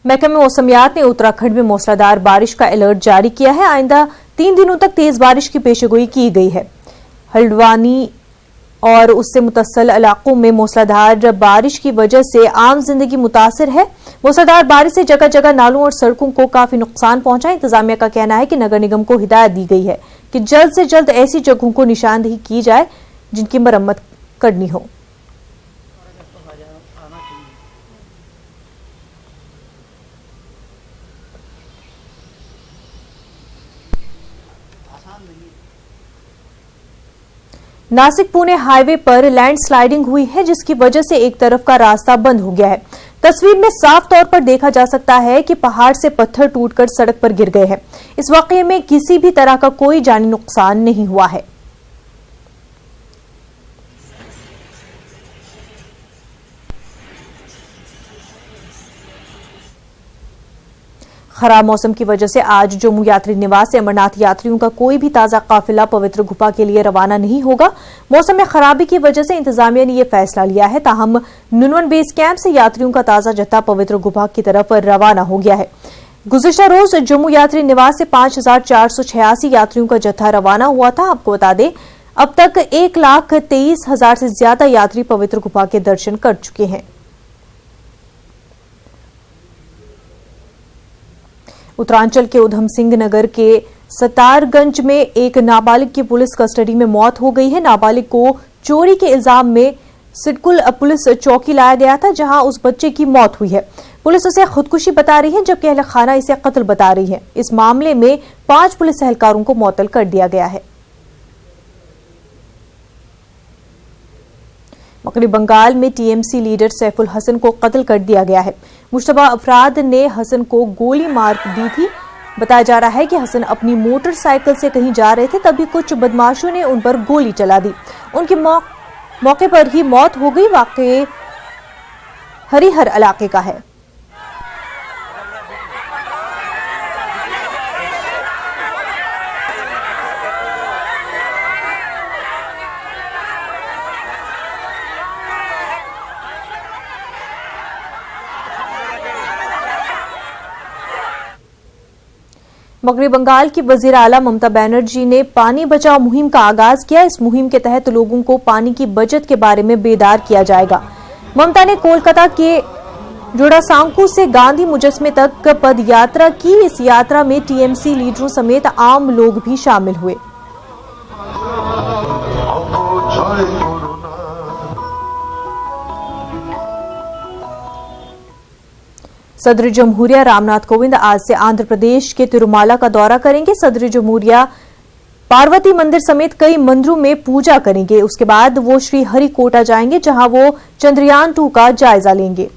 महकमे मौसमियात ने उत्तराखंड में मूसलाधार बारिश का अलर्ट जारी किया है। आइंदा 3 दिनों तक तेज बारिश की पेशगोई की गई है। हल्द्वानी और उससे मुतसल इलाकों में मूसलाधार बारिश की वजह से आम जिंदगी मुतासिर है। मूसलाधार बारिश से जगह जगह नालों और सड़कों को काफी नुकसान पहुंचा। इंतजामिया का कहना है कि नगर निगम को हिदायत दी गई है कि जल्द से जल्द ऐसी जगहों को निशानदेही की जाए जिनकी मरम्मत करनी हो। नासिक पुणे हाईवे पर लैंडस्लाइडिंग हुई है, जिसकी वजह से एक तरफ का रास्ता बंद हो गया है। तस्वीर में साफ तौर पर देखा जा सकता है कि पहाड़ से पत्थर टूटकर सड़क पर गिर गए हैं। इस वाकये में किसी भी तरह का कोई जानी नुकसान नहीं हुआ है। खराब मौसम की वजह से आज जम्मू यात्री निवास से अमरनाथ यात्रियों का कोई भी ताजा काफिला पवित्र गुफा के लिए रवाना नहीं होगा। मौसम में खराबी की वजह से इंतजामिया ने यह फैसला लिया है। ताहम नुनवन बेस कैंप से यात्रियों का ताजा जत्था पवित्र गुफा की तरफ रवाना हो गया है। गुज़िश्ता रोज जम्मू यात्री निवास से 5486 यात्रियों का जत्था रवाना हुआ था। आपको बता दें, अब तक 1,23,000 से ज्यादा यात्री पवित्र गुफा के दर्शन कर चुके हैं। उत्तरांचल के उधम सिंह नगर के सतारगंज में एक नाबालिग की पुलिस कस्टडी में मौत हो गई है। नाबालिग को चोरी के इल्जाम में सिडकुल पुलिस चौकी लाया गया था, जहां उस बच्चे की मौत हुई है। पुलिस उसे खुदकुशी बता रही है, जबकि अहल खाना इसे कत्ल बता रही है। इस मामले में 5 पुलिस एहलकारों को मुअत्तल कर दिया गया है। मगरबी बंगाल में टीएमसी लीडर सैफुल हसन को कत्ल कर दिया गया है। मुश्तबा अफराद ने हसन को गोली मार दी थी। बताया जा रहा है कि हसन अपनी मोटरसाइकिल से कहीं जा रहे थे, तभी कुछ बदमाशों ने उन पर गोली चला दी। उनकी मौके पर ही मौत हो गई। वाकई हरिहर इलाके का है। मगरबी बंगाल की वजीर आला ममता बनर्जी ने पानी बचाओ मुहिम का आगाज किया। इस मुहिम के तहत लोगों को पानी की बचत के बारे में बेदार किया जाएगा। ममता ने कोलकाता के जोड़ासांकू से गांधी मुजस्मे तक पद यात्रा की। इस यात्रा में टीएमसी लीडरों समेत आम लोग भी शामिल हुए। सदर जमहूरिया रामनाथ कोविंद आज से आंध्र प्रदेश के तिरुमाला का दौरा करेंगे। सदर जमहूरिया पार्वती मंदिर समेत कई मंदिरों में पूजा करेंगे। उसके बाद वो श्री हरिकोटा जाएंगे, जहां वो चंद्रयान 2 का जायजा लेंगे।